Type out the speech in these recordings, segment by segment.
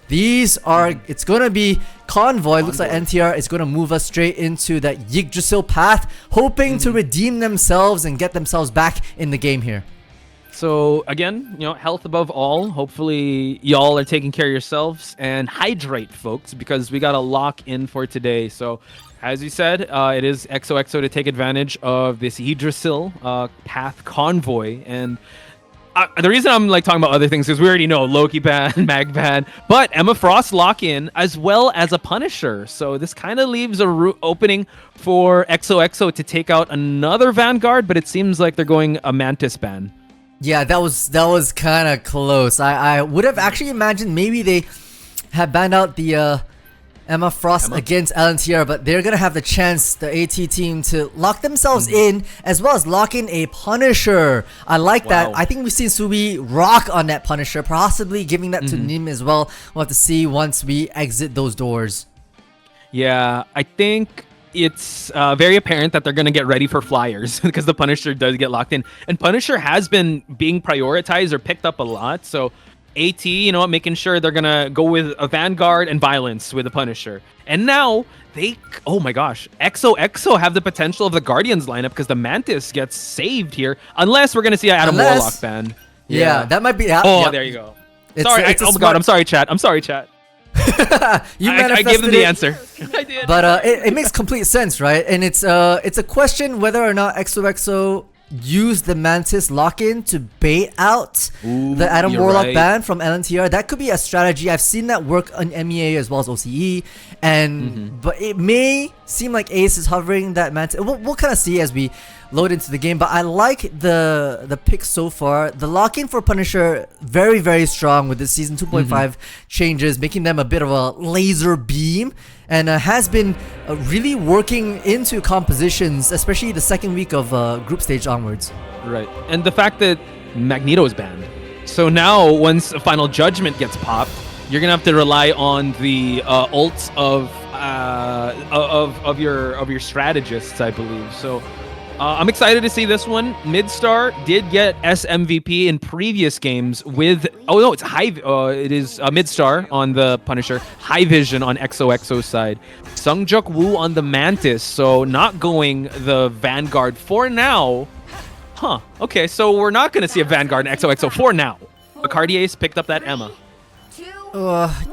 It's going to be Convoy. Looks like AlenTiar is going to move us straight into that Yggdrasil path, hoping to redeem themselves and get themselves back in the game here. So again, health above all. Hopefully y'all are taking care of yourselves and hydrate, folks, because we got a lock in for today. So as you said, it is XOXO to take advantage of this Yggdrasil path convoy. And the reason I'm talking about other things is we already know Loki ban, Mag ban, but Emma Frost lock in as well as a Punisher. So this kind of leaves a opening for XOXO to take out another Vanguard, but it seems like they're going a Mantis ban. Yeah, that was kind of close. I would have actually imagined maybe they had banned out the Emma Frost against AlenTiar, but they're gonna have the chance, the AT team, to lock themselves in as well as lock in a Punisher. I like that. I think we've seen Subi rock on that Punisher, possibly giving that to Nim as well. We'll have to see once we exit those doors. Yeah, I think it's very apparent that they're going to get ready for Flyers because the Punisher does get locked in. And Punisher has been being prioritized or picked up a lot. So AT, making sure they're going to go with a Vanguard and Violence with the Punisher. And now oh my gosh, XOXO have the potential of the Guardians lineup because the Mantis gets saved here. Unless we're going to see an Adam Warlock ban. Yeah, that might be... there you go. Oh my god, I'm sorry, chat. I gave them the answer. I did. But it makes complete sense, right? And it's a question whether or not XOXO used the Mantis lock-in to bait out the Adam Warlock ban from AlenTiar. That could be a strategy. I've seen that work on MEA as well as OCE. And but it may seem like Ace is hovering that Mantis. We'll kind of see as we load into the game, but I like the pick so far. The lock-in for Punisher, very, very strong with the Season 2.5 changes, making them a bit of a laser beam, and has been really working into compositions, especially the second week of group stage onwards. Right, and the fact that Magneto is banned. So now, once a Final Judgment gets popped, you're gonna have to rely on the ults of your strategists, I believe. So I'm excited to see this one. Midstar did get SMVP in previous games with... Oh no, it's it is Midstar on the Punisher, High Vision on XOXO's side, Sungjuk Woo on the Mantis, so not going the Vanguard for now. Huh, okay, so we're not going to see a Vanguard in XOXO for now. But Cardiace picked up that Emma.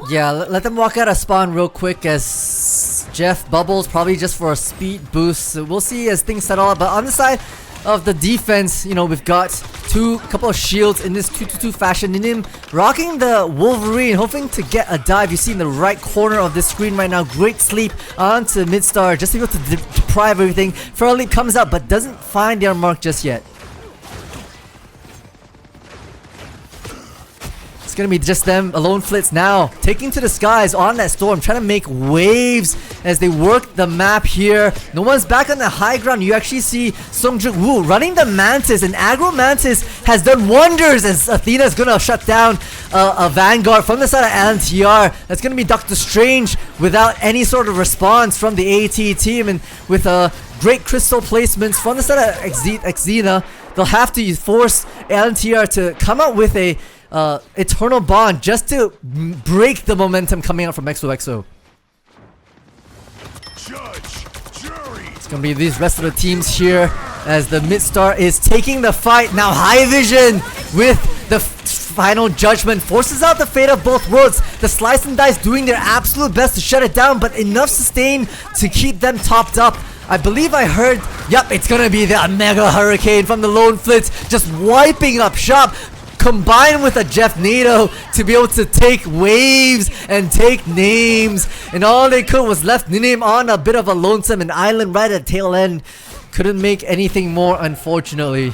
Yeah, let them walk out of spawn real quick as Jeff bubbles, probably just for a speed boost. So we'll see as things settle up. But on the side of the defense, we've got couple of shields in this 2-2-2 fashion. Nim rocking the Wolverine, hoping to get a dive. You see in the right corner of this screen right now. Great sleep onto Midstar, just able to deprive everything. Feral Leap comes out, but doesn't find their mark just yet. It's gonna be just them alone. Flits now taking to the skies on that storm, trying to make waves as they work the map here. No one's back on the high ground. You actually see Sungjuk Woo running the Mantis, and Aggro Mantis has done wonders as Athena's gonna shut down a Vanguard from the side of AlenTiar. That's gonna be Doctor Strange without any sort of response from the AT team, and with great crystal placements from the side of Xena, they'll have to force AlenTiar to come out with a Eternal Bond just to break the momentum coming out from XOXO. It's gonna be these rest of the teams here as the Midstar is taking the fight. Now High Vision with the Final Judgment forces out the fate of both worlds. The Slice and Dice doing their absolute best to shut it down, but enough sustain to keep them topped up. I believe I heard, yep, it's gonna be the Mega Hurricane from the Lone Flits just wiping up shop, combined with a Jeff NATO to be able to take waves and take names, and all they could was left Ninim on a bit of a lonesome and island right at tail end. Couldn't make anything more, unfortunately.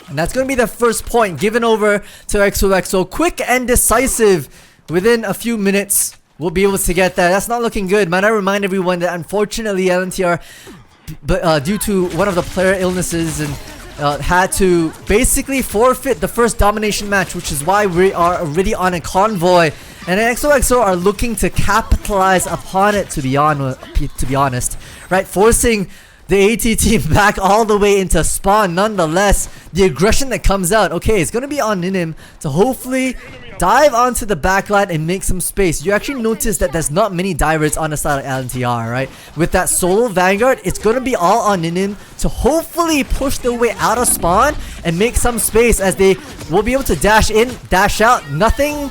And that's going to be the first point given over to XOXO. Quick and decisive within a few minutes. We'll be able to get that. That's not looking good. Might I remind everyone that unfortunately AlenTiar, but due to one of the player illnesses, and had to basically forfeit the first domination match, which is why we are already on a convoy, and XOXO are looking to capitalize upon it, to be honest, right? Forcing the AT team back all the way into spawn. Nonetheless, the aggression that comes out, okay, it's gonna be on Ninim to hopefully dive onto the backline and make some space. You actually notice that there's not many divers on the side of AlenTiar, right? With that solo Vanguard, it's gonna be all on Ninim to hopefully push their way out of spawn and make some space, as they will be able to dash in, dash out. Nothing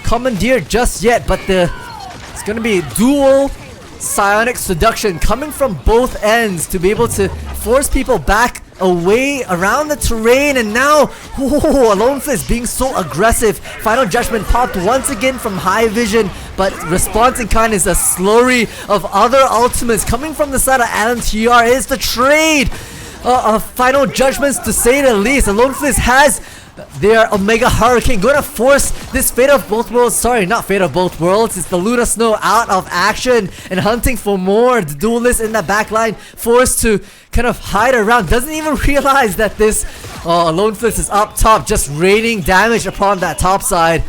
commandeered just yet, but it's gonna be dual psionic seduction coming from both ends to be able to force people back away around the terrain. And now AlenTiar being so aggressive. Final Judgment popped once again from high vision, but response in kind is a slurry of other ultimates coming from the side of AlenTiar. Is the trade of Final Judgments, to say the least. AlenTiar has their Omega Hurricane, gonna force this Fate of Both Worlds, sorry, not Fate of Both Worlds, it's the Luna Snow out of action and hunting for more. The duelist in the backline forced to kind of hide around, doesn't even realize that this AlenTiar is up top, just raining damage upon that top side.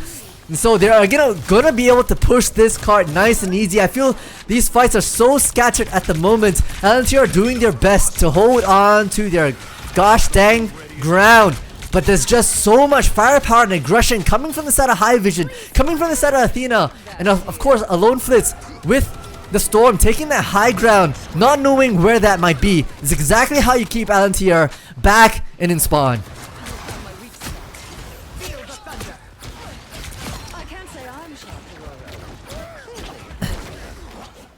And so they're gonna be able to push this card nice and easy. I feel these fights are so scattered at the moment. AlenTiar are doing their best to hold on to their gosh dang ground. But there's just so much firepower and aggression coming from the side of High Vision, coming from the side of Athena, and of course AlenTiar with the Storm taking that high ground, not knowing where that might be. It's exactly how you keep AlenTiar back and in spawn.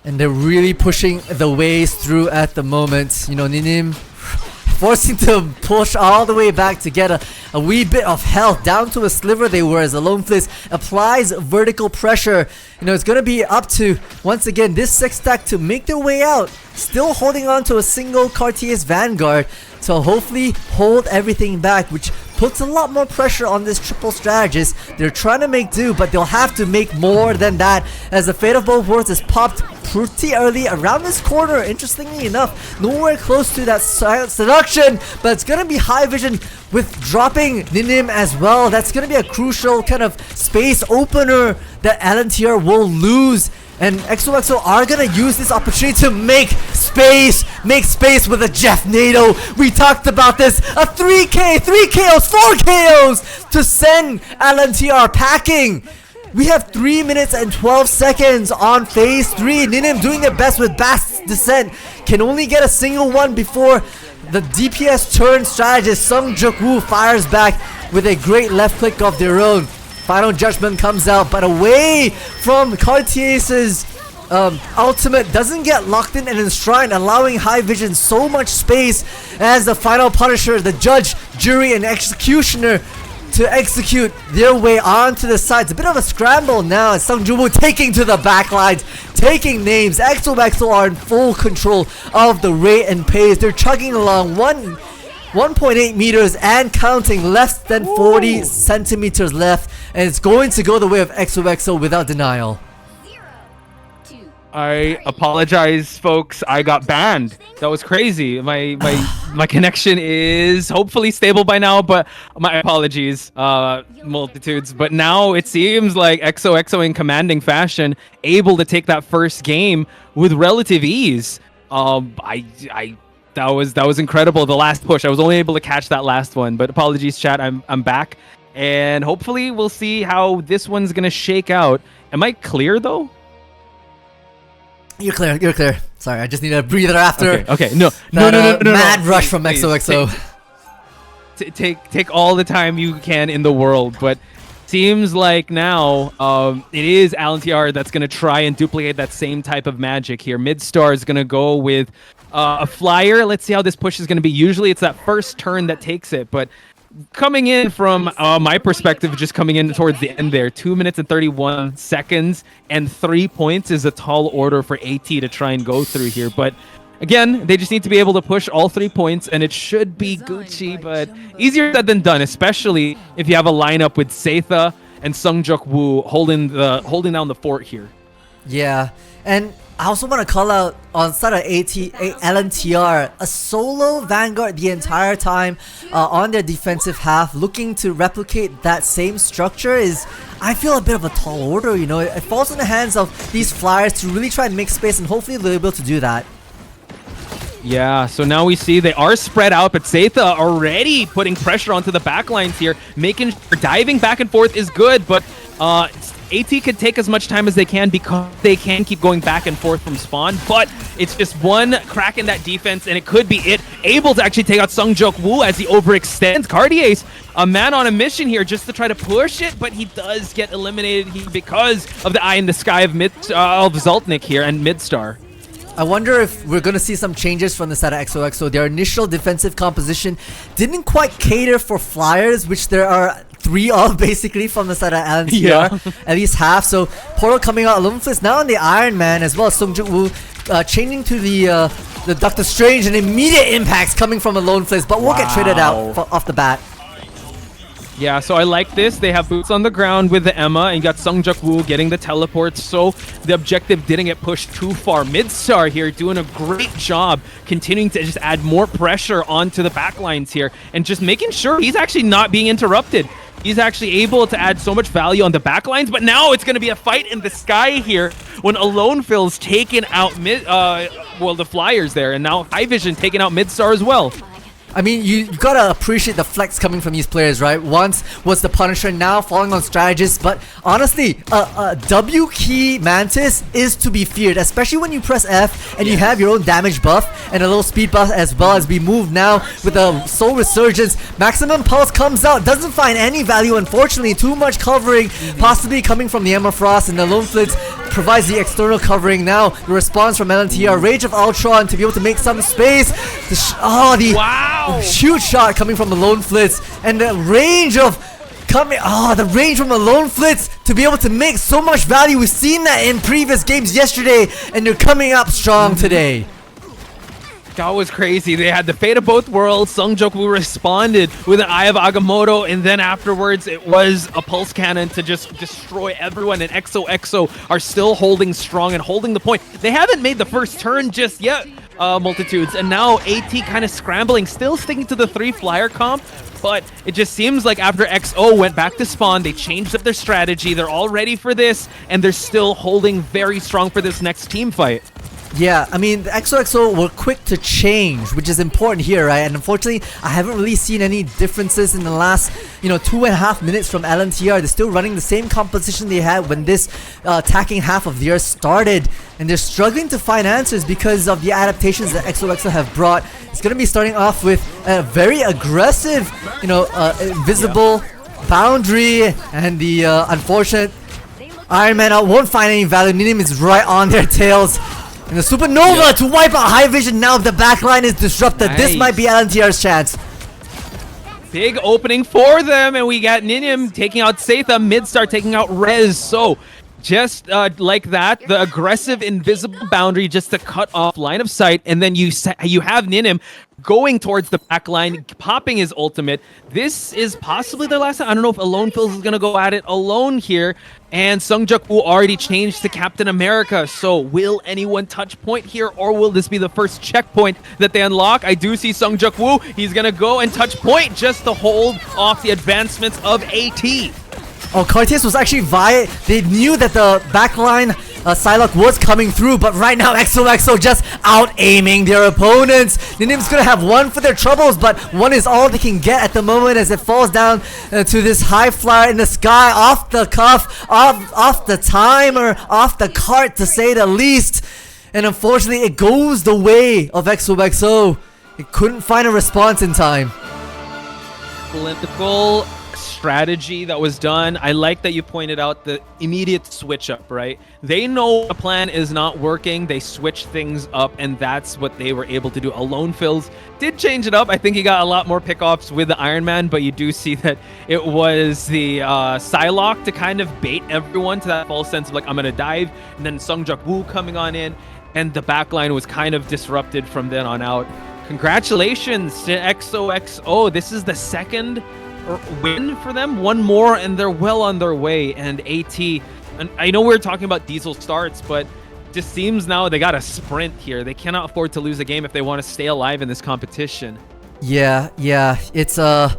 And they're really pushing the ways through at the moment. You know, Ninim forcing to push all the way back to get a wee bit of health down to a sliver they were, as AlenTiar applies vertical pressure. You know, it's gonna be up to, once again, this 6-stack to make their way out, still holding on to a single Cartier's Vanguard to hopefully hold everything back, which puts a lot more pressure on this triple strategist. They're trying to make do, but they'll have to make more than that, as the Fate of Both Worlds is popped pretty early around this corner. Interestingly enough, nowhere close to that seduction, but it's gonna be High Vision with dropping Ninim as well. That's gonna be a crucial kind of space opener that AlenTiar will lose. And XOXO are gonna use this opportunity to make space with a Jeff NATO. We talked about this, a 3K, 3 KOs, 4 KOs to send AlenTiar packing. We have 3 minutes and 12 seconds on phase 3. Ninim doing their best with Bast's Descent. Can only get a single one before the DPS turn strategist Sung Juk-woo fires back with a great left click of their own. Final Judgment comes out, but away from Cartier's ultimate, doesn't get locked in and enshrined, allowing High Vision so much space as the final Punisher, the judge, jury, and executioner to execute their way onto the sides. A bit of a scramble now as Sung Juk-woo taking to the backlines, taking names. XOXO are in full control of the rate and pace. They're chugging along 1.8 meters and counting, less than 40 centimeters left, and it's going to go the way of XOXO without denial. I apologize, folks. I got banned. That was crazy. My connection is hopefully stable by now, but my apologies, multitudes. But now it seems like XOXO in commanding fashion, able to take that first game with relative ease. That was incredible. The last push, I was only able to catch that last one, but apologies, chat. I'm back, and hopefully we'll see how this one's gonna shake out. Am I clear though? You're clear. Sorry, I just need a breather after. Okay. No. Mad rush from XOXO. Take all the time you can in the world, but seems like now it is AlenTiar that's gonna try and duplicate that same type of magic here. Midstar is gonna go with a flyer. Let's see how this push is gonna be. Usually it's that first turn that takes it, but coming in from my perspective, just coming in towards the end there, 2 minutes and 31 seconds and 3 points is a tall order for AT to try and go through here. But again, they just need to be able to push all 3 points, and it should be Gucci, but easier said than done, especially if you have a lineup with Seitha and Sung Juk-woo holding down the fort here. Yeah, and I also want to call out on side of AlenTiar, a solo Vanguard the entire time on their defensive half, looking to replicate that same structure is, I feel, a bit of a tall order. You know, it falls in the hands of these flyers to really try and make space, and hopefully they're able to do that. Yeah, so now we see they are spread out, but Seitha already putting pressure onto the backlines here, making diving back and forth is good, but AT could take as much time as they can because they can keep going back and forth from spawn, but it's just one crack in that defense, and it could be it. Able to actually take out Sungjok Woo as he overextends. Cartier's a man on a mission here just to try to push it, but he does get eliminated here because of the eye in the sky of Zoltnik here and Midstar. I wonder if we're going to see some changes from the side of XOXO. Their initial defensive composition didn't quite cater for flyers, which there are 3 of basically from the side of AlenTiar, at least half. So Portal coming out, Alumfist now on the Iron Man as well as Sungjok Woo changing to the Doctor Strange, and immediate impacts coming from Alumfist, but we'll get traded out off the bat. Yeah, so I like this. They have boots on the ground with the Emma, and you got Sungjok Woo getting the teleport, so the objective didn't get pushed too far. Midstar here doing a great job, continuing to just add more pressure onto the backlines here, and just making sure he's actually not being interrupted. He's actually able to add so much value on the backlines, but now it's going to be a fight in the sky here when Alone Phil's taken out the Flyers there, and now High Vision taking out Midstar as well. I mean, you gotta appreciate the flex coming from these players, right? Once was the Punisher, now falling on Strategist, but honestly, W key Mantis is to be feared, especially when you press F and you have your own damage buff and a little speed buff as well as we move now with the Soul Resurgence. Maximum Pulse comes out, doesn't find any value, unfortunately. Too much covering, possibly coming from the Emma Frost, and the Lone Flits provides the external covering. Now, the response from AlenTiar, Rage of Ultron to be able to make some space. Wow! Huge shot coming from the Lone Flits, and the range of the range from the Lone Flits to be able to make so much value. We've seen that in previous games yesterday, and they're coming up strong today. That was crazy. They had the fate of both worlds. Sungjok Woo responded with an Eye of Agamotto, and then afterwards it was a pulse cannon to just destroy everyone, and XOXO are still holding strong and holding the point. They haven't made the first turn just yet, Multitudes, and now AT kind of scrambling, still sticking to the 3 flyer comp, but it just seems like after XO went back to spawn, they changed up their strategy. They're all ready for this, and they're still holding very strong for this next team fight. Yeah, I mean, the XOXO were quick to change, which is important here, right? And unfortunately, I haven't really seen any differences in the last, 2.5 minutes from AlenTiar. They're still running the same composition they had when this attacking half of the year started. And they're struggling to find answers because of the adaptations that XOXO have brought. It's going to be starting off with a very aggressive, invisible boundary, and the unfortunate Iron Man out won't find any value. Ninim is right on their tails. And the Supernova to wipe out High Vision. Now the backline is disrupted. This might be AlenTiar's chance. Big opening for them, and we got Ninim taking out Seitha, Midstar taking out Rez. So just like that, the aggressive invisible boundary just to cut off line of sight, and then you have Ninim going towards the backline, popping his ultimate. This is possibly their last time. I don't know if Alone Phils is going to go at it alone here. And Sungjok Woo already changed to Captain America. So will anyone touch point here, or will this be the first checkpoint that they unlock? I do see Sungjok Woo. He's going to go and touch point just to hold off the advancements of AT. Oh, Cartier was actually via. They knew that the backline Psylocke was coming through, but right now XOXO just out-aiming their opponents. Ninim's gonna have one for their troubles, but one is all they can get at the moment as it falls down to this high flyer in the sky, off the cuff, off the timer, off the cart to say the least. And unfortunately, it goes the way of XOXO. It couldn't find a response in time. Political strategy that was done. I like that you pointed out the immediate switch up, right? They know the plan is not working. They switch things up, and that's what they were able to do. Alone Phils did change it up. I think he got a lot more pickoffs with the Iron Man, but you do see that it was the Psylocke to kind of bait everyone to that false sense of like, I'm gonna dive, and then Sungjok Woo coming on in, and the backline was kind of disrupted from then on out. Congratulations to XOXO. This is the second win for them. One more and they're well on their way. And AT, and I know we were talking about Diesel starts, but it just seems now they got a sprint here. They cannot afford to lose a game if they want to stay alive in this competition. Yeah, it's a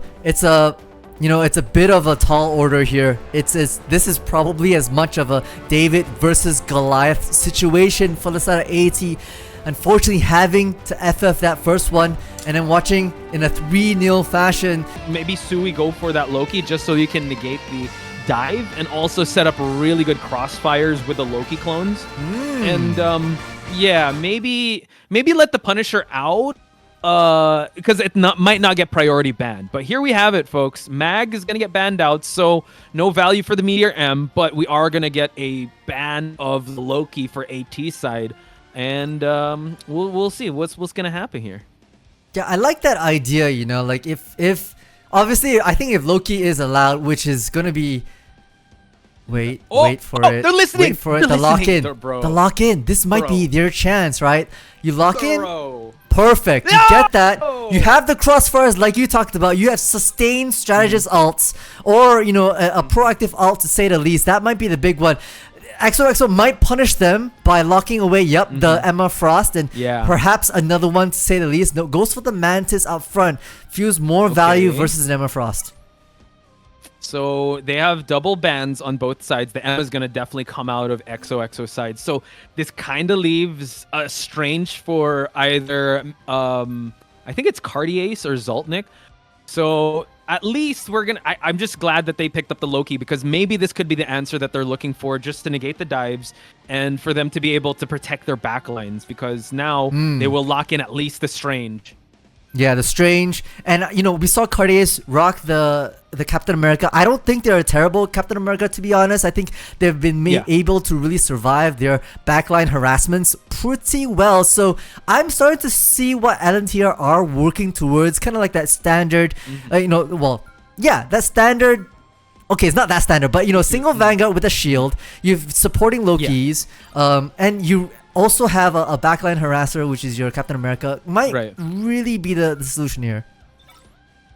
bit of a tall order here. This is probably as much of a David versus Goliath situation for the side of AT. unfortunately having to FF that first one and then watching in a 3-0 fashion. Maybe Sui go for that Loki just so you can negate the dive and also set up really good crossfires with the Loki clones. And yeah, maybe let the Punisher out because it might not get priority banned. But here we have it, folks. Mag is gonna get banned out, so no value for the Meteor M, but we are gonna get a ban of the Loki for AT side, and we'll see what's gonna happen here. Yeah, I like that idea, you know, like if obviously I think if Loki is allowed, which is gonna be wait for it. They're listening. Wait for it. The lock in. Bro. The lock in. This might be their chance, right? You lock in. Bro. Perfect. You get that. You have the crossfires like you talked about. You have sustained strategist alts, or you know a proactive alt to say the least. That might be the big one. XOXO might punish them by locking away, the Emma Frost, and perhaps another one to say the least. No, goes for the Mantis up front. Feels more value versus an Emma Frost. So they have double bans on both sides. The Emma is going to definitely come out of XOXO side. So this kind of leaves Strange for either, I think it's Cardiace or Zoltnik. So at least we're going to... I'm just glad that they picked up the Loki, because maybe this could be the answer that they're looking for, just to negate the dives and for them to be able to protect their backlines, because now they will lock in at least the Strange. Yeah, the Strange. And, you know, we saw Cardiace rock the Captain America. I don't think they're a terrible Captain America, to be honest. I think they've been able to really survive their backline harassments pretty well. So I'm starting to see what AlenTiar are working towards. Kind of like that standard, you know, well, yeah, that standard. Okay, it's not that standard, but, you know, single Vanguard with a shield. You're supporting Lokis. And you also have a backline harasser, which is your Captain America. Might really be the solution here.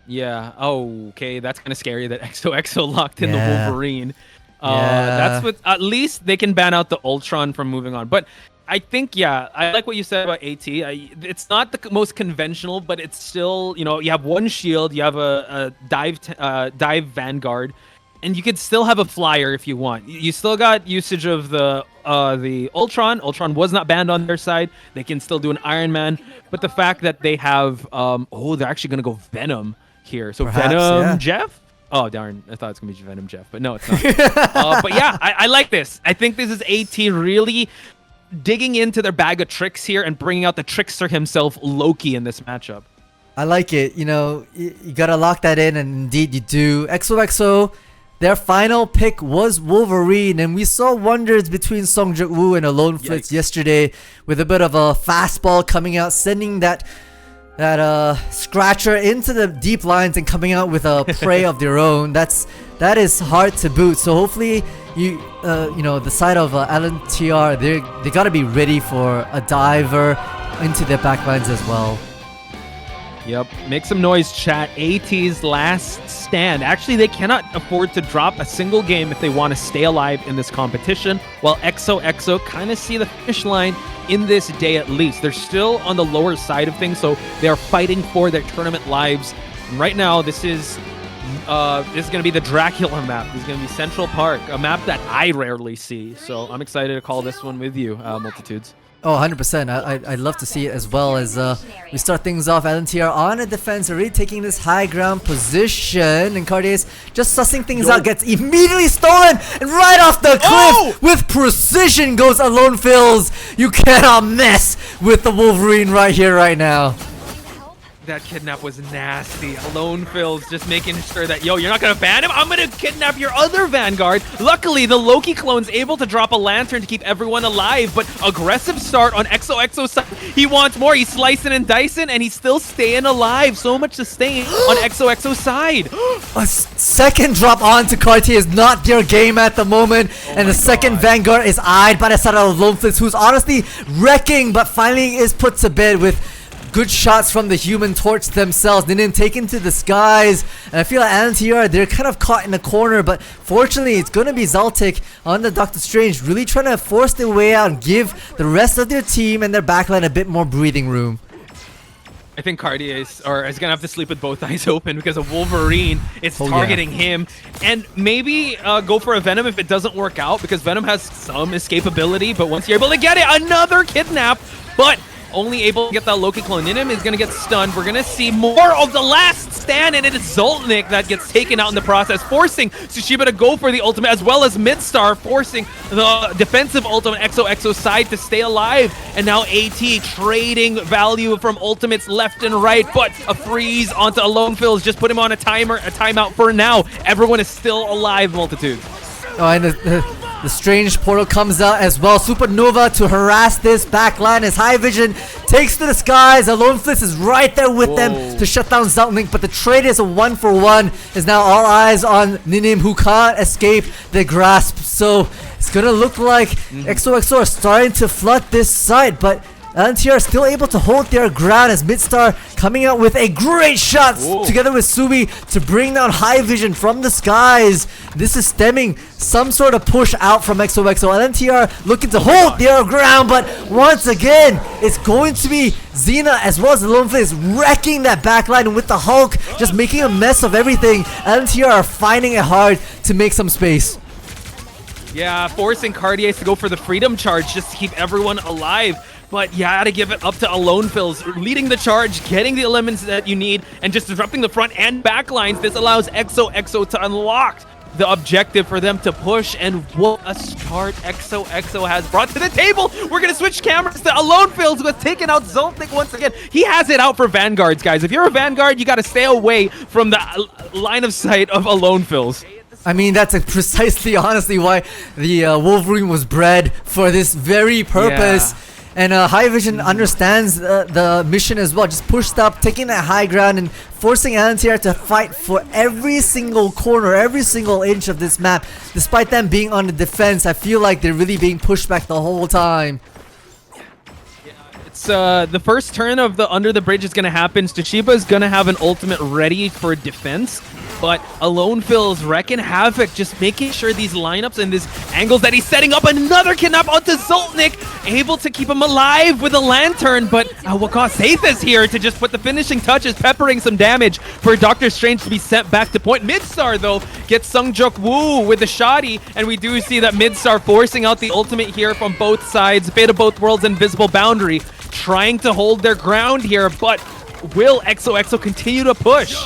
Yeah. Oh, okay. That's kind of scary that XOXO locked in the Wolverine. That's what. At least they can ban out the Ultron from moving on. But I think, I like what you said about AT. It's not the most conventional, but it's still, you know, you have one shield, you have a dive Vanguard, and you could still have a flyer if you want. You still got usage of the Ultron. Ultron was not banned on their side. They can still do an Iron Man. But the fact that they have, they're actually going to go Venom here. So perhaps, Venom Jeff? Oh, darn. I thought it was going to be Venom Jeff, but no, it's not. But yeah, I like this. I think this is AT really digging into their bag of tricks here and bringing out the trickster himself, Loki, in this matchup. I like it. You know, you got to lock that in, and indeed you do. XOXO, their final pick was Wolverine, and we saw wonders between Song Jung-woo and Alone Flitz yesterday, with a bit of a fastball coming out, sending that scratcher into the deep lines and coming out with a prey of their own. That is hard to boot. So hopefully you know, the side of AlenTiar, they got to be ready for a diver into their backlines as well. Yep, make some noise, chat. AT's last stand. Actually, they cannot afford to drop a single game if they want to stay alive in this competition, while XOXO kind of see the finish line in this day at least. They're still on the lower side of things, so they're fighting for their tournament lives. And right now, this is going to be the Dracula map. This is going to be Central Park, a map that I rarely see. So I'm excited to call this one with you, Multitudes. Oh, 100%. I'd love to see it as well, as we start things off. AlenTiar on a defense, already taking this high ground position, and Cardiace just sussing things out, gets immediately stolen, and right off the cliff with precision goes Alone Fills. You cannot mess with the Wolverine right here, right now. That kidnap was nasty. Alone Phil's just making sure that, yo, you're not going to ban him? I'm going to kidnap your other Vanguard. Luckily, the Loki clone's able to drop a lantern to keep everyone alive, but aggressive start on XOXO's side. He wants more. He's slicing and dicing, and he's still staying alive. So much sustain on XOXO's side. A second drop onto Cartier is not their game at the moment, and the second Vanguard is eyed by the side of Alone Flitz, who's honestly wrecking, but finally is put to bed with good shots from the Human Torch themselves. They didn't take into the skies, and I feel like AlenTiar, they're kind of caught in a corner, but fortunately it's going to be Zaltik on the Doctor Strange, really trying to force their way out and give the rest of their team and their backline a bit more breathing room. I think Cardiace is going to have to sleep with both eyes open, because a Wolverine is targeting him. And maybe go for a Venom if it doesn't work out, because Venom has some escapability, but once you're able to get it, another kidnap. But only able to get that Loki clone. Ninim is going to get stunned. We're going to see more of the last stand, and it is Zoltnik that gets taken out in the process, forcing Tsushiba to go for the ultimate, as well as Midstar, forcing the defensive ultimate XOXO side to stay alive. And now AT trading value from ultimates left and right, but a freeze onto AlenTiar just put him on a timeout for now. Everyone is still alive, Multitude. Oh, and the strange portal comes out as well. Supernova to harass this backline as High Vision takes to the skies. AlenTiar is right there with them to shut down Zoltnik, but the trade is a 1-for-1. Is now all eyes on Ninim, who can't escape the grasp. So it's gonna look like XOXO are starting to flood this site, but AlenTiar are still able to hold their ground as Midstar coming out with a great shot together with Subi to bring down High Vision from the skies. This is stemming some sort of push out from XOXO. AlenTiar looking to hold their ground, but once again, it's going to be Xena as well as AlenTiar is wrecking that backline with the Hulk, just making a mess of everything. AlenTiar are finding it hard to make some space. Yeah, forcing Cartiers to go for the Freedom Charge just to keep everyone alive. But you gotta give it up to AlenTiar, leading the charge, getting the elements that you need, and just disrupting the front and back lines. This allows XOXO to unlock the objective for them to push, and what a start XOXO has brought to the table. We're gonna switch cameras to AlenTiar, who has taken out Zoltnik once again. He has it out for Vanguards, guys. If you're a Vanguard, you gotta stay away from the line of sight of AlenTiar. I mean, that's precisely, honestly, why the Wolverine was bred for this very purpose. Yeah. And High Vision understands the mission as well. Just pushed up, taking that high ground, and forcing AlenTiar to fight for every single corner, every single inch of this map. Despite them being on the defense, I feel like they're really being pushed back the whole time. It's the first turn of the Under the Bridge is going to happen. Tsushiba is going to have an ultimate ready for defense. But AlenTiar's wrecking havoc, just making sure these lineups and these angles that he's setting up. Another kidnap onto Zoltnik, able to keep him alive with a lantern. But Waka Safe is here to just put the finishing touches, peppering some damage for Doctor Strange to be sent back to point. Midstar, though, gets Sungjok Woo with the shoddy. And we do see that Midstar forcing out the ultimate here from both sides. Fate of Both Worlds, Invisible Boundary, trying to hold their ground here. But will XOXO continue to push?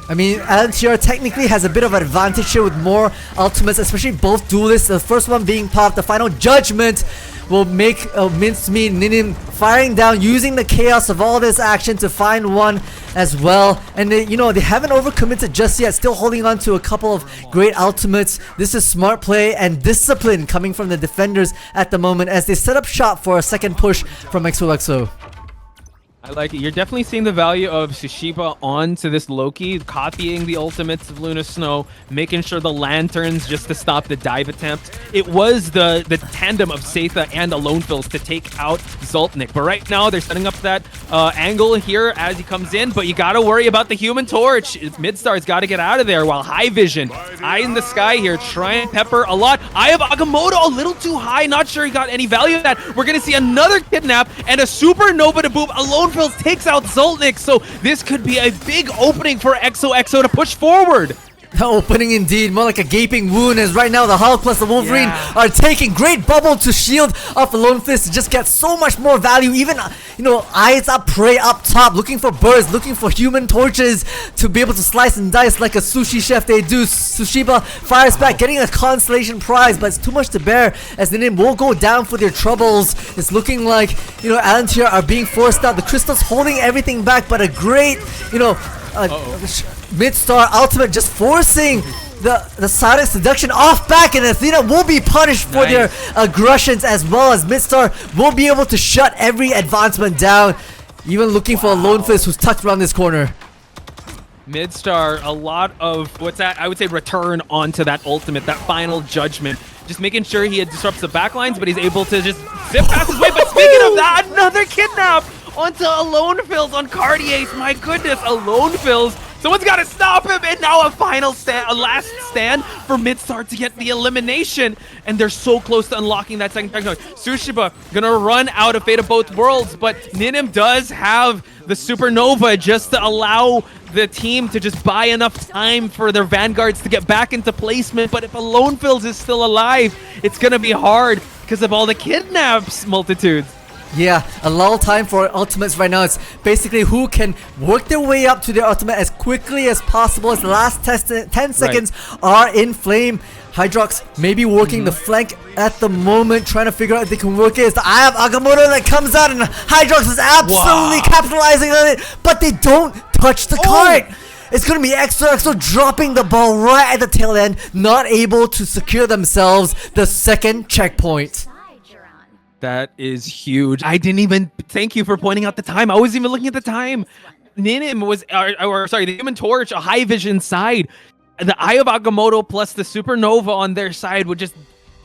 I mean, AlenTiar technically has a bit of an advantage here with more ultimates, especially both duelists. The first one being popped, the final judgment will make mincemeat Ninim firing down, using the chaos of all this action to find one as well. And they, you know, they haven't overcommitted just yet, still holding on to a couple of great ultimates. This is smart play and discipline coming from the defenders at the moment as they set up shop for a second push from XOXO. I like it. You're definitely seeing the value of Tsushiba onto this Loki, copying the ultimates of Luna Snow, making sure the lanterns just to stop the dive attempt. It was the tandem of Seitha and AlenTiar to take out Zoltnik. But right now, they're setting up that angle here as he comes in, but you gotta worry about the Human Torch. Midstar's gotta get out of there, while High Vision, eye in the sky here, try and pepper a lot. Eye of Agamotto, a little too high, not sure he got any value of that. We're gonna see another kidnap and a supernova to boot. AlenTiar takes out Zoltnik, so this could be a big opening for XOXO to push forward. The opening indeed, more like a gaping wound, as right now the Hulk plus the Wolverine are taking great bubble to shield off AlenTiar to just get so much more value. Even, you know, eyes up, prey up top, looking for birds, looking for human torches to be able to slice and dice like a sushi chef they do. Tsushiba fires back, getting a consolation prize, but it's too much to bear as the name will go down for their troubles. It's looking like, you know, AlenTiar are being forced out. The crystals holding everything back, but a great, you know, Midstar ultimate just forcing the Silent Seduction off back, and Athena will be punished for their aggressions, as well as Midstar will be able to shut every advancement down, even looking for AlenTiar who's tucked around this corner. Midstar, a lot of what's that? I would say return onto that ultimate, that final judgment. Just making sure he disrupts the backlines, but he's able to just zip past his way. But speaking of that, another kidnap onto AlenTiar on Cartiers. My goodness, AlenTiar. Someone's got to stop him, and now a final stand, a last stand for Midstar to get the elimination, and they're so close to unlocking that second checkpoint. Tsushiba gonna run out of Fate of Both Worlds, but Ninim does have the Supernova just to allow the team to just buy enough time for their Vanguards to get back into placement. But if AlenTiar is still alive, it's gonna be hard because of all the kidnaps, Multitudes. Yeah, a lull time for ultimates right now. It's basically who can work their way up to their ultimate as quickly as possible as the last 10 seconds are in flame. Hydrox maybe working the flank at the moment, trying to figure out if they can work it. It's the Eye of Agamotto that comes out, and Hydrox is absolutely capitalizing on it, but they don't touch the cart. It's going to be XOXO dropping the ball right at the tail end, not able to secure themselves the second checkpoint. That is huge. I didn't even thank you for pointing out the time. I wasn't even looking at the time. Ninim was, or sorry, the Human Torch, a high vision side. The Eye of Agamotto plus the Supernova on their side would just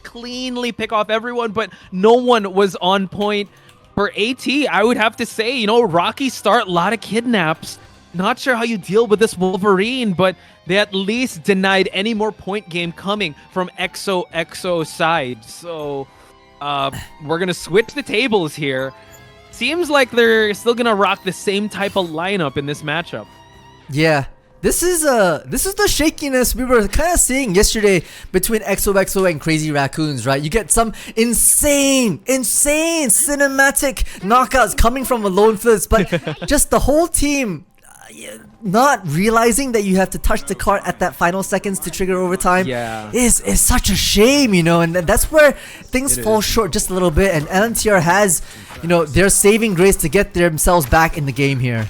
cleanly pick off everyone, but no one was on point. For AT, I would have to say, you know, rocky start, a lot of kidnaps. Not sure how you deal with this Wolverine, but they at least denied any more point game coming from XOXO side. So we're gonna switch the tables here. Seems like they're still gonna rock the same type of lineup in this matchup. Yeah, this is the shakiness we were kind of seeing yesterday between XOXO and Crazy Raccoons, right? You get some insane cinematic knockouts coming from Alone Fizz, but just the whole team not realizing that you have to touch the cart at that final seconds to trigger overtime is such a shame, you know, and that's where things fall short just a little bit. And AlenTiar has, you know, their saving grace to get themselves back in the game here.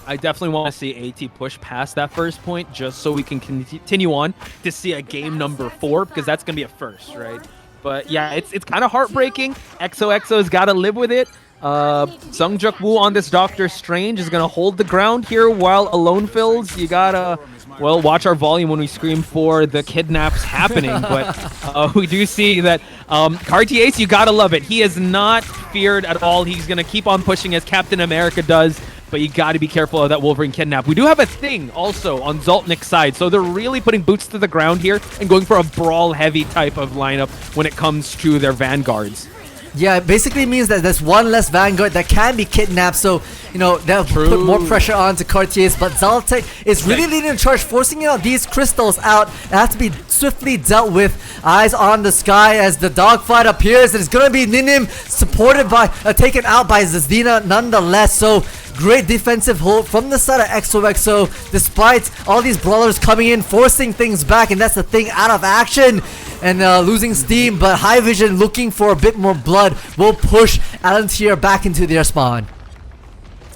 I definitely want to see AT push past that first point just so we can continue on to see a game number 4, because that's gonna be a first, right? But yeah, it's kind of heartbreaking. XOXO's got to live with it. Sungjuk Woo on this Doctor Strange is gonna hold the ground here while Alone Fills. You gotta, well, watch our volume when we scream for the kidnaps happening. But we do see that Cartier's, you gotta love it. He is not feared at all. He's gonna keep on pushing as Captain America does. But you got to be careful of that Wolverine kidnap. We do have a thing also on Zoltnik's side, so they're really putting boots to the ground here and going for a brawl-heavy type of lineup when it comes to their vanguards. Yeah, it basically means that there's one less Vanguard that can be kidnapped, so, you know, that'll put more pressure on to Cartier's, but Zoltek is really leading the charge, forcing out these crystals out. It has to be swiftly dealt with. Eyes on the sky as the dogfight appears, and it's gonna be Ninim supported by, taken out by Zazdina nonetheless, so great defensive hold from the side of XOXO, despite all these brawlers coming in, forcing things back, and that's the thing, out of action and losing steam. But High Vision looking for a bit more blood will push AlenTiar back into their spawn.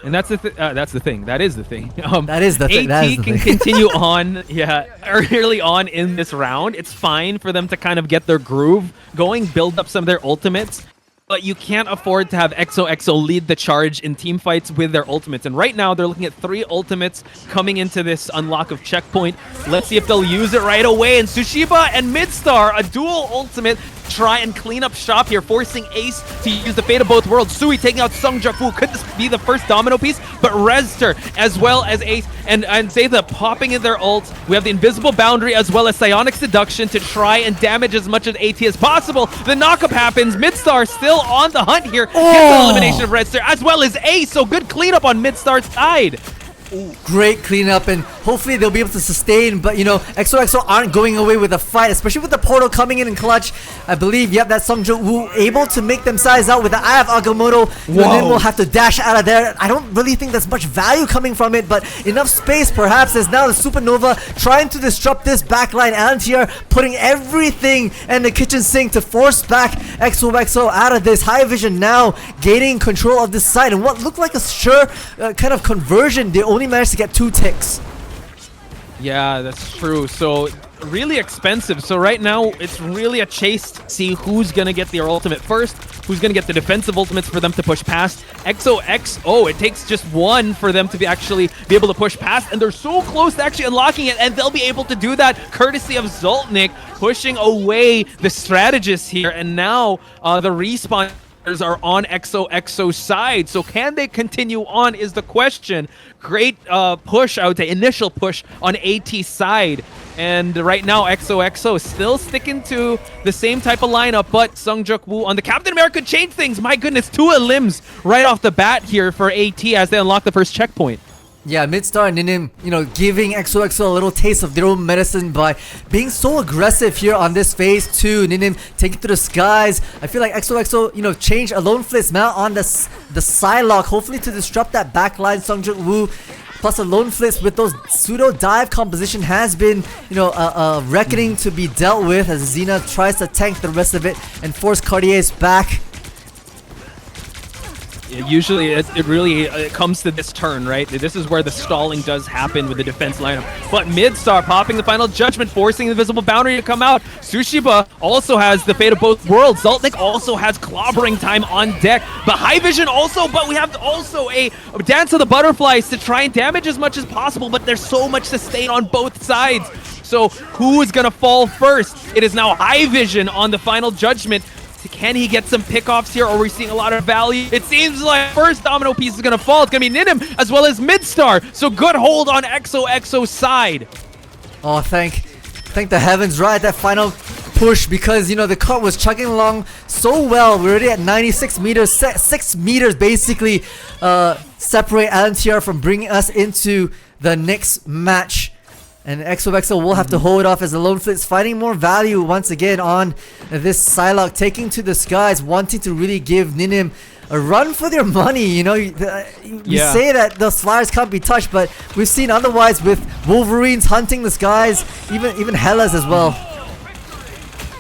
And that's the thing. That is the thing. That is the thing. AT can continue on, early on in this round. It's fine for them to kind of get their groove going, build up some of their ultimates. But you can't afford to have XOXO lead the charge in team fights with their ultimates. And right now, they're looking at 3 ultimates coming into this unlock of checkpoint. Let's see if they'll use it right away. And Tsushiba and Midstar, a dual ultimate, try and clean up shop here, forcing Ace to use the Fate of Both Worlds. Sui taking out Sungjuk Woo. Could this be the first domino piece? But Rezter, as well as Ace, and Zaytha popping in their ult. We have the Invisible Boundary, as well as Psionic Seduction to try and damage as much of AT as possible. The knockup happens. Midstar still on the hunt here. Gets the elimination of Rezter, as well as Ace. So good cleanup on Midstar's side. Great cleanup, and hopefully they'll be able to sustain. But you know, XOXO aren't going away with the fight, especially with the portal coming in clutch. I believe, yep, that Sungjuk Woo able to make them size out with the Eye of Agamotto. Then will have to dash out of there. I don't really think there's much value coming from it, but enough space perhaps. As now the Supernova trying to disrupt this backline. AlenTiar putting everything in the kitchen sink to force back XOXO out of this. High Vision now gaining control of this side, and what looked like a sure kind of conversion, they only managed to get 2 ticks. Yeah, that's true. So really expensive. So right now it's really a chase to see who's gonna get their ultimate first, who's gonna get the defensive ultimates for them to push past. XOXO, it takes just 1 for them to actually be able to push past, and they're so close to actually unlocking it, and they'll be able to do that courtesy of Zoltnik pushing away the strategists here. And now the respawn are on XOXO's side. So can they continue on is the question. Great push, I would say, initial push on AT's side. And right now, XOXO is still sticking to the same type of lineup, but Sungjuk Woo on the Captain America change things. My goodness, 2 limbs right off the bat here for AT as they unlock the first checkpoint. Yeah, Midstar and Ninim, giving XOXO a little taste of their own medicine by being so aggressive here on this phase 2. Ninim taking to the skies. I feel like XOXO, changed Alone Flit's mount on the Psylocke, hopefully to disrupt that backline. Sungjuk Woo plus Alone Flits with those pseudo dive composition has been, a reckoning to be dealt with as Xena tries to tank the rest of it and force Cartier's back. Usually it really comes to this turn, right? This is where the stalling does happen with the defense lineup. But Midstar popping the final judgment, forcing the visible boundary to come out. Sushiba also has the fate of both worlds. Zoltnik also has clobbering time on deck. The High Vision also, but we have also a Dance of the Butterflies to try and damage as much as possible, but there's so much sustain on both sides. So who is going to fall first? It is now High Vision on the final judgment. Can he get some pickoffs here, or are we seeing a lot of value? It seems like first domino piece is going to fall. It's going to be Ninim as well as Midstar. So good hold on XOXO's side. Oh, thank the heavens, right? That final push, because, the cart was chugging along so well. We're already at 96 meters. 6 meters basically separate AlenTiar from bringing us into the next match. And XOXO will have to hold off as the Lone Flit's finding more value once again on this Psylocke, taking to the skies, wanting to really give Ninim a run for their money. You say that those flyers can't be touched, but we've seen otherwise with Wolverines hunting the skies, even Hellas as well.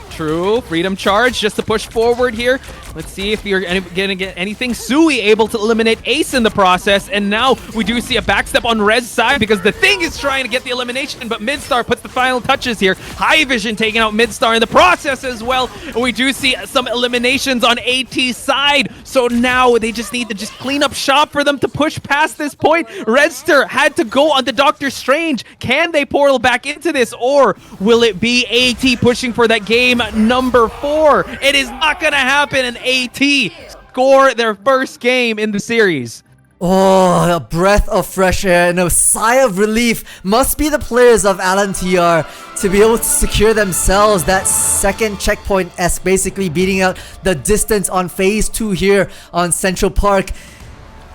True. Freedom charge just to push forward here. Let's see if you're gonna get anything. Sui able to eliminate Ace in the process, and now we do see a backstep on Rez's side because the Thing is trying to get the elimination, but Midstar puts the final touches here. High Vision taking out Midstar in the process as well. And we do see some eliminations on AT's side, so now they just need to just clean up shop for them to push past this point. Redster had to go on the Doctor Strange. Can they portal back into this, or will it be AT pushing for that game number 4? It is not gonna happen, and AT score their first game in the series. Oh, a breath of fresh air and a sigh of relief must be the players of AlenTiar to be able to secure themselves that second checkpoint, basically beating out the distance on phase 2 here on Central Park.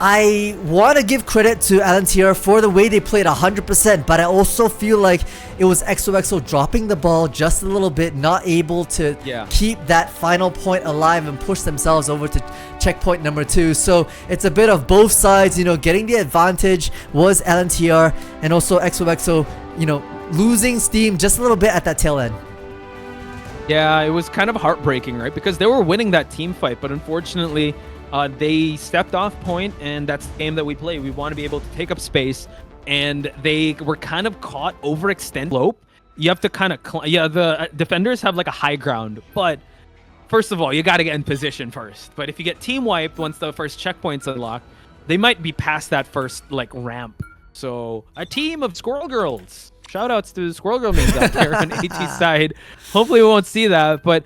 I want to give credit to AlenTiar for the way they played 100%, but I also feel like it was XOXO dropping the ball just a little bit, not able to keep that final point alive and push themselves over to checkpoint number 2. So it's a bit of both sides, getting the advantage was AlenTiar, and also XOXO, losing steam just a little bit at that tail end. Yeah, it was kind of heartbreaking, right? Because they were winning that team fight, but unfortunately, they stepped off point, and that's the game that we play. We want to be able to take up space, and they were kind of caught overextend slope. You have to kind of the defenders have like a high ground, but first of all, you got to get in position first. But if you get team wiped once the first checkpoint's unlocked, they might be past that first ramp. So a team of Squirrel Girls. Shout outs to the Squirrel Girl mains out there on AT side. Hopefully we won't see that, but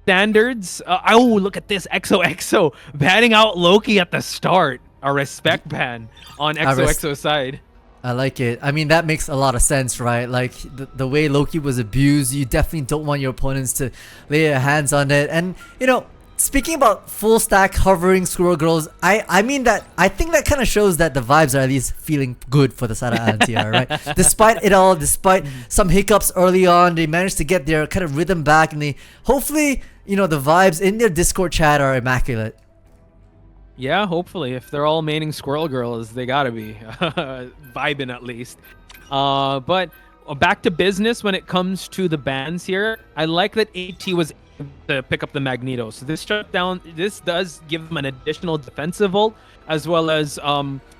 standards. Oh, look at this. XOXO banning out Loki at the start. A respect ban on XOXO side. I like it. I mean, that makes a lot of sense, right? Like, the way Loki was abused, you definitely don't want your opponents to lay their hands on it. And, speaking about full stack hovering Squirrel Girls, I think that kind of shows that the vibes are at least feeling good for the side of AlenTiar, right? Despite it all, despite some hiccups early on, they managed to get their kind of rhythm back, and they hopefully, the vibes in their Discord chat are immaculate. Yeah, hopefully. If they're all maining Squirrel Girls, they gotta be vibing at least. But back to business when it comes to the bans here. I like that AT was to pick up the Magneto. So this shutdown, this does give them an additional defensive ult, as well as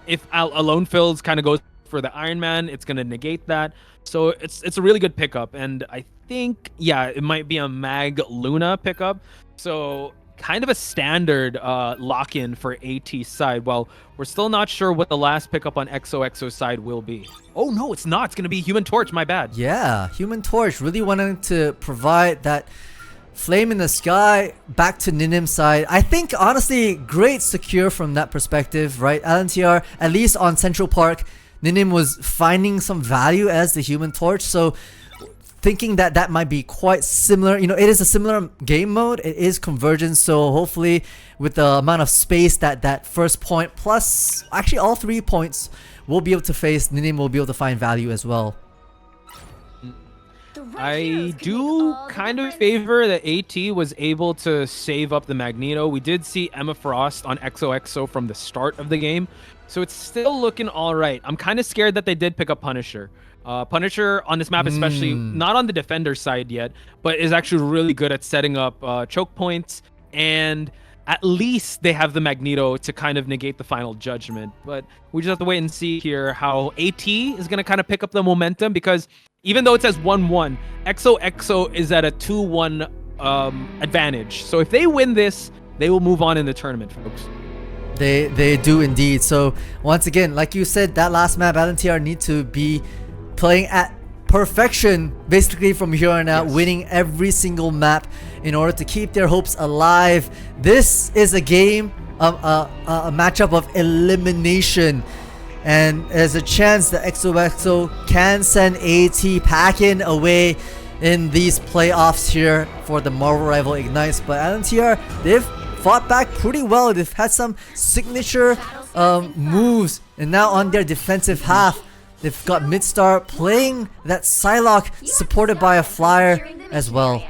if Alone Fills kind of goes for the Iron Man, it's going to negate that. So it's a really good pickup, and I think, it might be a Mag Luna pickup. So kind of a standard lock-in for AT side. Well, we're still not sure what the last pickup on XOXO side will be. Oh no, it's not. It's going to be Human Torch, my bad. Yeah, Human Torch really wanting to provide that flame in the sky back to Ninim's side. I think, honestly, great secure from that perspective, right? AlenTiar, at least on Central Park, Ninim was finding some value as the Human Torch, so thinking that might be quite similar. It is a similar game mode. It is convergence, so hopefully with the amount of space that first point, plus actually all 3 points will be able to face, Ninim will be able to find value as well. I do kind of favor that AT was able to save up the Magneto. We did see Emma Frost on XOXO from the start of the game, so it's still looking all right. I'm kind of scared that they did pick up Punisher. Punisher on this map, especially not on the defender side yet, but is actually really good at setting up choke points, and at least they have the Magneto to kind of negate the final judgment. But we just have to wait and see here how AT is going to kind of pick up the momentum, because even though it says 1-1, XOXO is at a 2-1 advantage. So if they win this, they will move on in the tournament, folks. They do indeed. So once again, like you said, that last map, AlenTiar need to be playing at perfection basically from here on out, winning every single map in order to keep their hopes alive. This is a game, a matchup of elimination, and there's a chance that XOXO can send AT packing away in these playoffs here for the Marvel Rival Ignites. But AlenTiar, they've fought back pretty well. They've had some signature moves, and now on their defensive half, they've got Midstar playing that Psylocke supported by a flyer as well.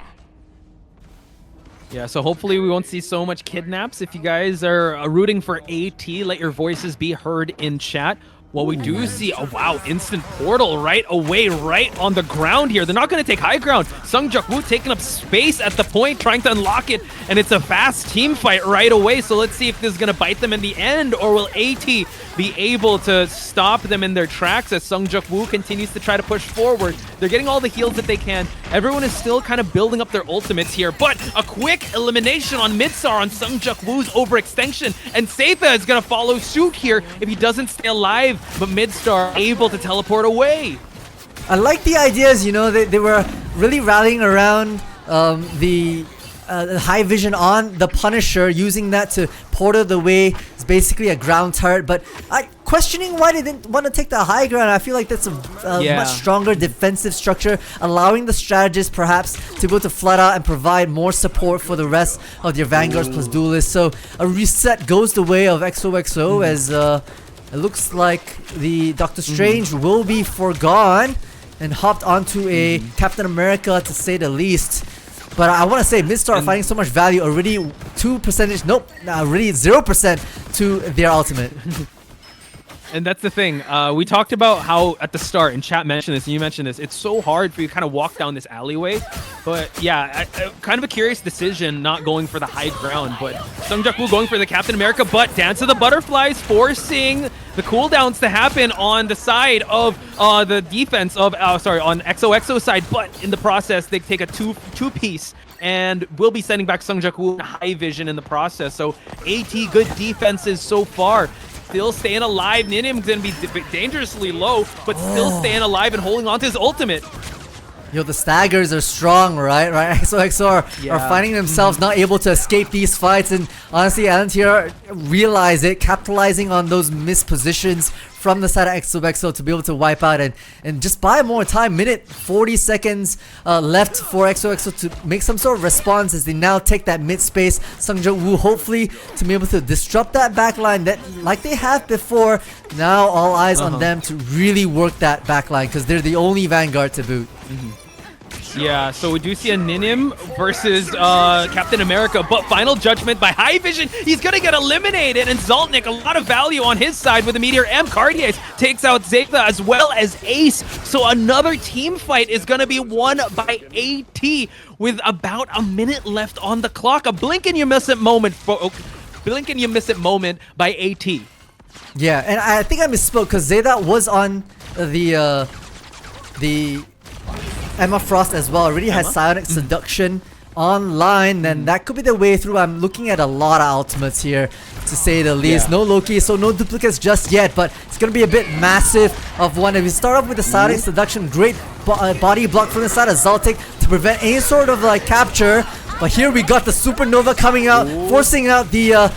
Yeah, so hopefully we won't see so much kidnaps. If you guys are rooting for AT, let your voices be heard in chat. Well, we do see, oh wow, instant portal right away, right on the ground here. They're not going to take high ground. Sung Woo taking up space at the point, trying to unlock it, and it's a fast team fight right away. So let's see if this is going to bite them in the end, or will AT be able to stop them in their tracks as Sung Woo continues to try to push forward. They're getting all the heals that they can. Everyone is still kind of building up their ultimates here, but a quick elimination on Midstar on Sung Woo's overextension, and Seitha is going to follow suit here if he doesn't stay alive. But Midstar able to teleport away. I like the ideas, you know, they were really rallying around the high vision on the Punisher, using that to portal the way. It's basically a ground turret, but questioning why they didn't want to take the high ground. I feel like that's a much stronger defensive structure, allowing the strategist perhaps to be able to flood out and provide more support for the rest of their Vanguards plus Duelists. So a reset goes the way of XOXO as it looks like the Doctor Strange will be forgone and hopped onto a Captain America, to say the least. But I want to say Midstar finding so much value already, already 0% to their ultimate. And that's the thing. We talked about how at the start, and chat mentioned this, and you mentioned this, it's so hard for you to kind of walk down this alleyway. But yeah, kind of a curious decision not going for the high ground. But Sung Woo going for the Captain America, but Dance of the Butterflies forcing the cooldowns to happen on the side of the defense of, on XOXO side. But in the process, they take a two-piece. And will be sending back Sung Woo in high vision in the process. So AT, good defenses so far. Still staying alive. Ninim's gonna be dangerously low, but still staying alive and holding on to his ultimate. Yo, the staggers are strong, right? XOXO are finding themselves not able to escape these fights, and honestly, AlenTiar realize it, capitalizing on those missed positions from the side of XOXO to be able to wipe out and just buy more time. Minute 40 seconds left for XOXO to make some sort of response as they now take that mid space. Sung Woo hopefully to be able to disrupt that backline that, like they have before. Now all eyes on them to really work that backline, because they're the only Vanguard to boot. Yeah, so we do see a Ninim versus Captain America, but final judgment by High Vision. He's gonna get eliminated, and Zoltnik, a lot of value on his side with the Meteor M. Cartier takes out Zeta as well as Ace. So another team fight is gonna be won by AT with about a minute left on the clock. A blink and you miss it moment, blink and you miss it moment by AT. Yeah, and I think I misspoke because Zeta was on the Emma Frost as well. Already has Psionic Seduction online, then that could be the way through. I'm looking at a lot of ultimates here, to say the least. No Loki, so no duplicates just yet, but it's gonna be a bit massive of one. If you start off with the Psionic Seduction, great body block from the side of Zoltik to prevent any sort of like capture. But here we got the Supernova coming out, forcing out the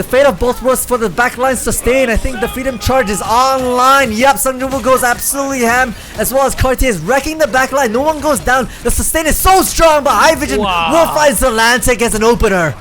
fate of both worlds for the backline sustain. I think the Freedom Charge is online. Yep, Sung Woo goes absolutely ham, as well as Cartier is wrecking the backline. No one goes down. The sustain is so strong, but High Vision will find Atlantic as an opener.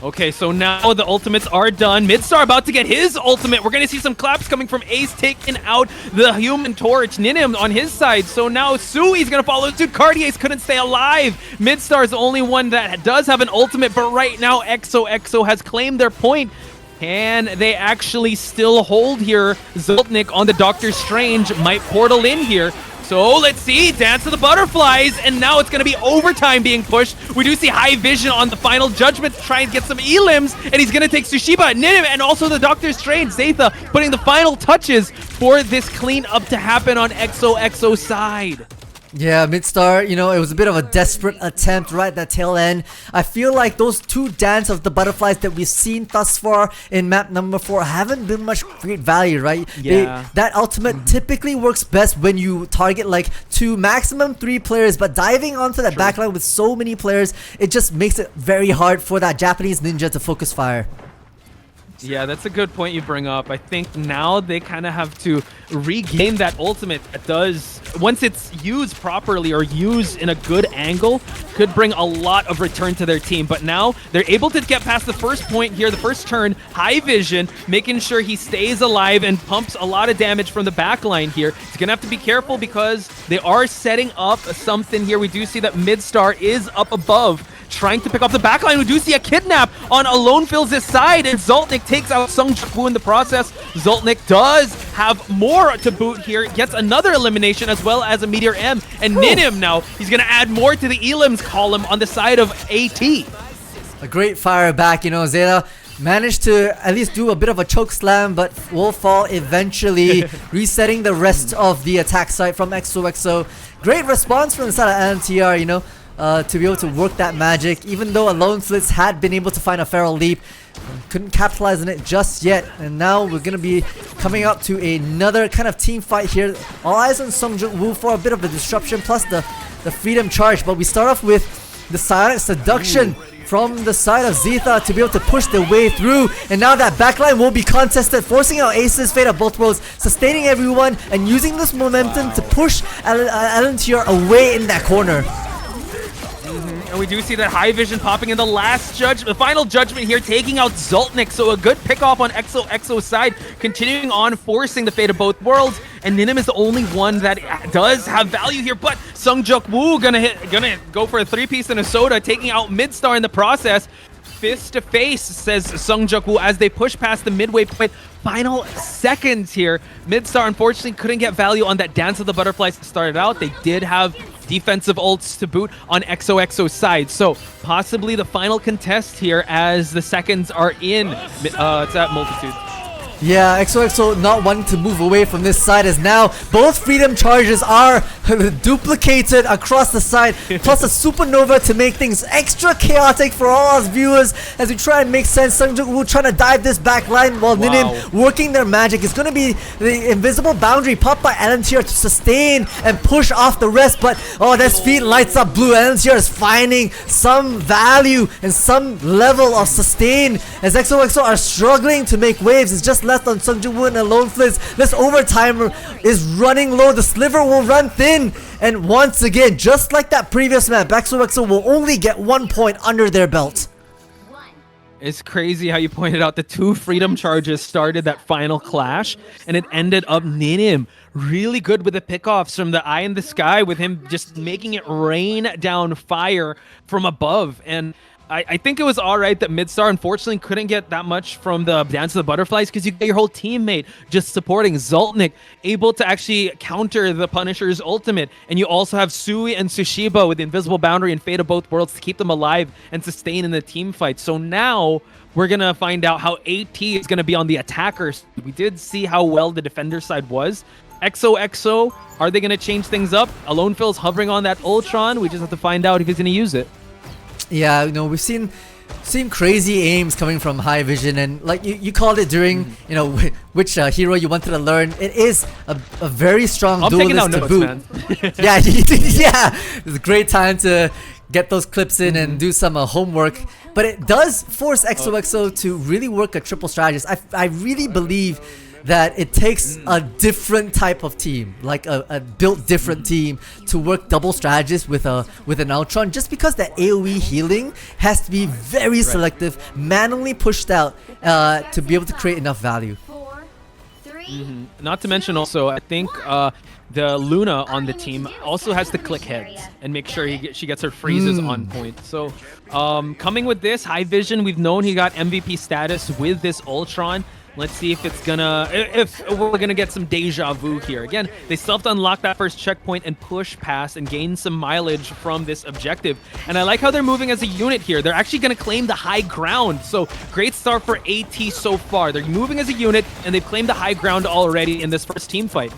Okay, so now the ultimates are done. Midstar about to get his ultimate. We're going to see some claps coming from Ace taking out the Human Torch. Ninim on his side. So now Sui's going to follow suit. Cartier's couldn't stay alive. Midstar is the only one that does have an ultimate, but right now XOXO has claimed their point. Can they actually still hold here? Zoltnik on the Doctor Strange might portal in here. So let's see, Dance of the Butterflies, and now it's going to be overtime being pushed. We do see High Vision on the final judgment to try and get some elims, and he's going to take Tsushiba, Ninim, and also the Doctor Strange. Zaytha putting the final touches for this cleanup to happen on XOXO side. Yeah, Midstar, you know, it was a bit of a desperate attempt right at the tail end. I feel like those two Dance of the Butterflies that we've seen thus far in map number 4 haven't been much great value, right? Yeah. That ultimate typically works best when you target like 2, maximum 3 players, but diving onto that backline with so many players, it just makes it very hard for that Japanese ninja to focus fire. Yeah, that's a good point you bring up. I think now they kind of have to regain that ultimate that does, once it's used properly or used in a good angle, could bring a lot of return to their team. But now they're able to get past the first point here, the first turn. High Vision, making sure he stays alive and pumps a lot of damage from the backline here. He's going to have to be careful because they are setting up something here. We do see that Midstar is up above, trying to pick up the backline. We do see a kidnap on AlenTiar's side, and Zoltnik takes out Sungjaku in the process. Zoltnik does have more to boot here, gets another elimination as well as a Meteor M, and Ninim now, he's going to add more to the elims column on the side of AT. A great fire back, you know, Zaytha managed to at least do a bit of a choke slam, but will fall eventually, resetting the rest of the attack site from XOXO. Great response from the side of AlenTiar, you know, to be able to work that magic, even though AlenTiar had been able to find a feral leap. Couldn't capitalize on it just yet, and now we're gonna be coming up to another kind of team fight here. All eyes on Sungjaku for a bit of a disruption, plus the freedom charge. But we start off with the silent seduction from the side of Zaytha to be able to push their way through, and now that backline will be contested, forcing out Ace's Fate of both worlds, sustaining everyone, and using this momentum to push AlenTiar away in that corner. And we do see that High Vision popping in the last the final judgment here, taking out Zoltnik. So a good pick off on XOXO's side, continuing on forcing the fate of both worlds. And Ninim is the only one that does have value here. But Sungjaku gonna go for a 3-piece and a soda, taking out Midstar in the process. Fist to face, says Sungjaku as they push past the midway point. Final seconds here. Midstar unfortunately couldn't get value on that Dance of the Butterflies to start it out. They did have defensive ults to boot on XOXO's side. So possibly the final contest here as the seconds are in. It's at Multitude. Yeah, XOXO not wanting to move away from this side, as now both freedom charges are duplicated across the side, plus a supernova to make things extra chaotic for all us viewers as we try and make sense. Sungjaku trying to dive this back line while Ninim working their magic. It's going to be the invisible boundary popped by AlenTiar to sustain and push off the rest, but that speed lights up blue. AlenTiar is finding some value and some level of sustain as XOXO are struggling to make waves. It's just left on Sungjaku and AlenTiar. This overtimer is running low. The sliver will run thin. And once again, just like that previous map, XOXO will only get 1 point under their belt. It's crazy how you pointed out the 2 freedom charges started that final clash, and it ended up Ninim really good with the pickoffs from the eye in the sky, with him just making it rain down fire from above. And I think it was alright that Midstar unfortunately couldn't get that much from the Dance of the Butterflies, because you get your whole teammate just supporting Zoltnik, able to actually counter the Punisher's ultimate, and you also have Sui and Tsushiba with the invisible boundary and Fate of both worlds to keep them alive and sustain in the team fight. So now we're gonna find out how AT is gonna be on the attackers. We did see how well the defender side was. XOXO, are they gonna change things up? AlenTiar's hovering on that Ultron. We just have to find out if he's gonna use it. Yeah, you know, we've seen crazy aims coming from High Vision, and like you called it during, you know, which hero you wanted to learn. It is a very strong duelist to boot. Man. Yeah, yeah, it's a great time to get those clips in and do some homework. But it does force XOXO to really work a triple strategist. I really believe that it takes a different type of team, like a built different team, to work double strategies with an Ultron, just because that AoE healing has to be very selective, manually pushed out to be able to create enough value. Not to mention also, I think the Luna on the team also has to click heads and make sure she gets her freezes on point. So coming with this, High Vision, we've known he got MVP status with this Ultron. Let's see if we're gonna get some deja vu here. Again, they still have to unlock that first checkpoint and push past and gain some mileage from this objective. And I like how they're moving as a unit here. They're actually gonna claim the high ground. So great start for AT so far. They're moving as a unit and they've claimed the high ground already in this first team fight.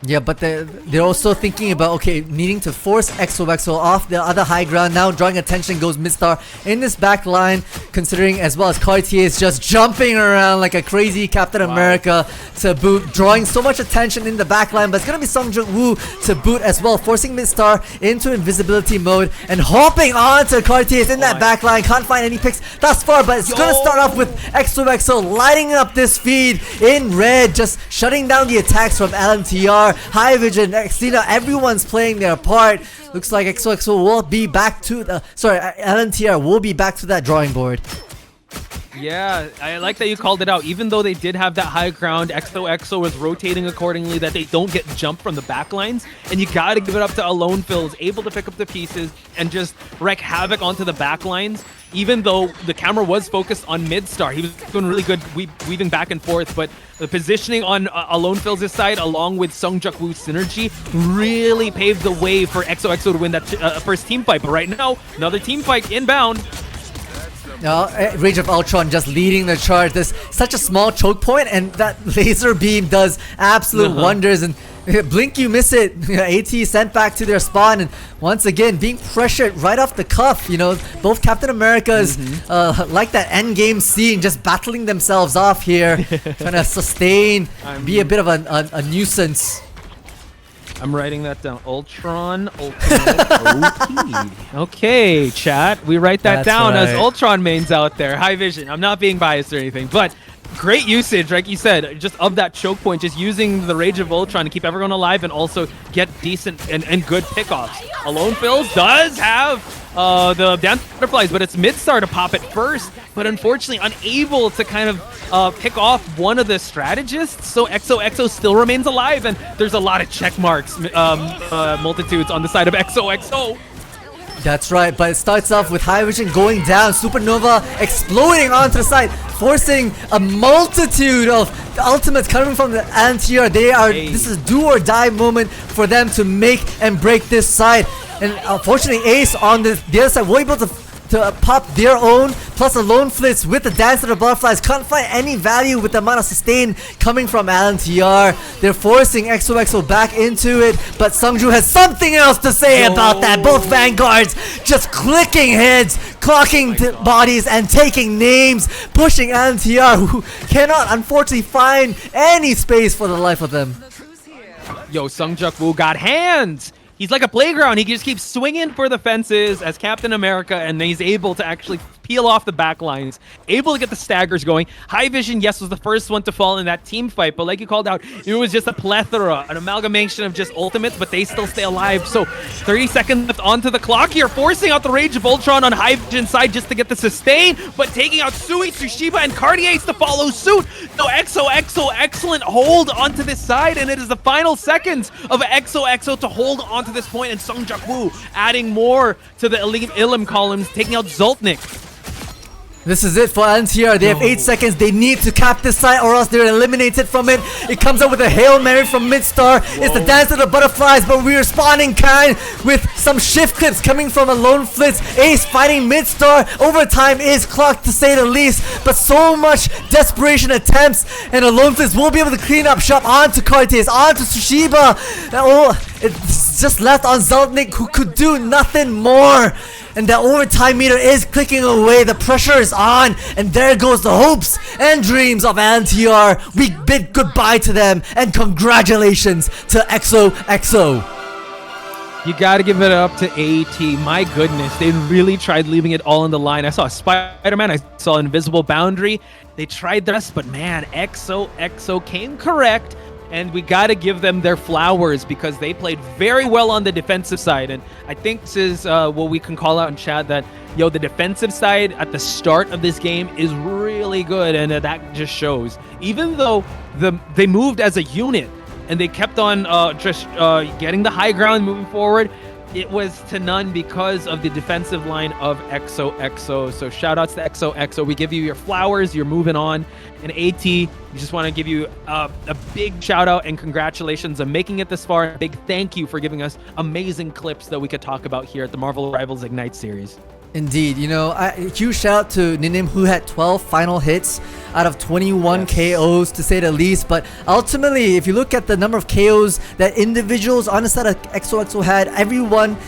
Yeah, but they're also thinking about, okay, needing to force XOXO off the other high ground. Now drawing attention goes Midstar in this back line, considering as well as Cartier is just jumping around like a crazy Captain America to boot, drawing so much attention in the back line. But it's going to be Seongjuk-woo to boot as well, forcing Midstar into invisibility mode and hopping onto Cartier in that back line. Can't find any picks thus far, but it's going to start off with XOXO lighting up this feed in red, just shutting down the attacks from AlenTiar. High Vision, Xena, everyone's playing their part. Looks like XOXO will be back to the... AlenTiar will be back to that drawing board. Yeah, I like that you called it out. Even though they did have that high ground, XOXO was rotating accordingly that they don't get jumped from the back lines. And you gotta give it up to AlenTiar, able to pick up the pieces and just wreak havoc onto the back lines. Even though the camera was focused on Midstar, he was doing really good weaving back and forth, but the positioning on AlenTiar's side, along with Seongjuk-woo's synergy, really paved the way for XOXO to win that first team fight. But right now, another team fight inbound. Rage of Ultron just leading the charge. There's such a small choke point, and that laser beam does absolute wonders. And blink, you miss it. AT sent back to their spawn, and once again being pressured right off the cuff. You know, both Captain Americas like that end game scene, just battling themselves off here, trying to sustain, be a bit of a nuisance. I'm writing that down. Ultron, Ultimate, OT. Okay, chat. We write that down as Ultron mains out there. High Vision. I'm not being biased or anything, but great usage, like you said, just of that choke point, just using the Rage of Ultron to keep everyone alive and also get decent and good pickoffs. AlenTiar does have the dance butterflies, but it's Midstar to pop it first, but unfortunately unable to kind of pick off one of the strategists, so XOXO still remains alive, and there's a lot of check marks, multitudes on the side of XOXO. That's right, but it starts off with High Vision going down, Supernova exploding onto the side, forcing a multitude of ultimates coming from the AlenTiar. This is do or die moment for them to make and break this side. And unfortunately, Ace on the other side were able to pop their own, plus a lone flits with the Dance of the Butterflies. Can't find any value with the amount of sustain coming from AlenTiar. They're forcing XOXO back into it, but Seongjuk has something else to say about that. Both Vanguards just clicking heads, clocking bodies, and taking names, pushing AlenTiar, who cannot unfortunately find any space for the life of them. Yo, Seongjuk-woo got hands! He's like a playground. He just keeps swinging for the fences as Captain America, and then he's able to actually peel off the back lines, able to get the staggers going. High Vision, yes, was the first one to fall in that team fight, but like you called out, it was just a plethora, an amalgamation of just ultimates, but they still stay alive. So 30 seconds left onto the clock here, forcing out the Rage of Ultron on High Vision's side just to get the sustain, but taking out Sui, Tsushiba, and Cartier's to follow suit. So XOXO, excellent hold onto this side, and it is the final seconds of XOXO to hold onto this point, and Seongjuk-woo adding more to the Ilum columns, taking out Zoltnik. This is it for AlenTiar. They have 8 seconds. They need to cap this side or else they're eliminated from it. It comes out with a Hail Mary from Midstar. It's the Dance of the Butterflies, but we're spawning kind with some shift clips coming from a lone flits. Ace fighting Midstar. Overtime is clocked to say the least, but so much desperation attempts, and a lone flits will be able to clean up shop onto Cortez, onto Tsushiba. It's just left on Zoltnik, who could do nothing more. And the overtime meter is clicking away. The pressure is on, and there goes the hopes and dreams of AlenTiar. We bid goodbye to them, and congratulations to XOXO. You got to give it up to AT. My goodness, they really tried leaving it all on the line. I saw a Spider-Man. I saw an invisible boundary. They tried their best, but man, XOXO came correct. And we got to give them their flowers because they played very well on the defensive side. And I think this is what we can call out in chat that, the defensive side at the start of this game is really good. And that just shows. Even though they moved as a unit and they kept on just getting the high ground moving forward, it was to none because of the defensive line of XOXO. So shout outs to XOXO. We give you your flowers. You're moving on. And AT, we just want to give you a big shout out and congratulations on making it this far. A big thank you for giving us amazing clips that we could talk about here at the Marvel Rivals Ignite series. Indeed, huge shout out to Ninim who had 12 final hits out of 21 KOs to say the least. But ultimately, if you look at the number of KOs that individuals on the side of XOXO had, everyone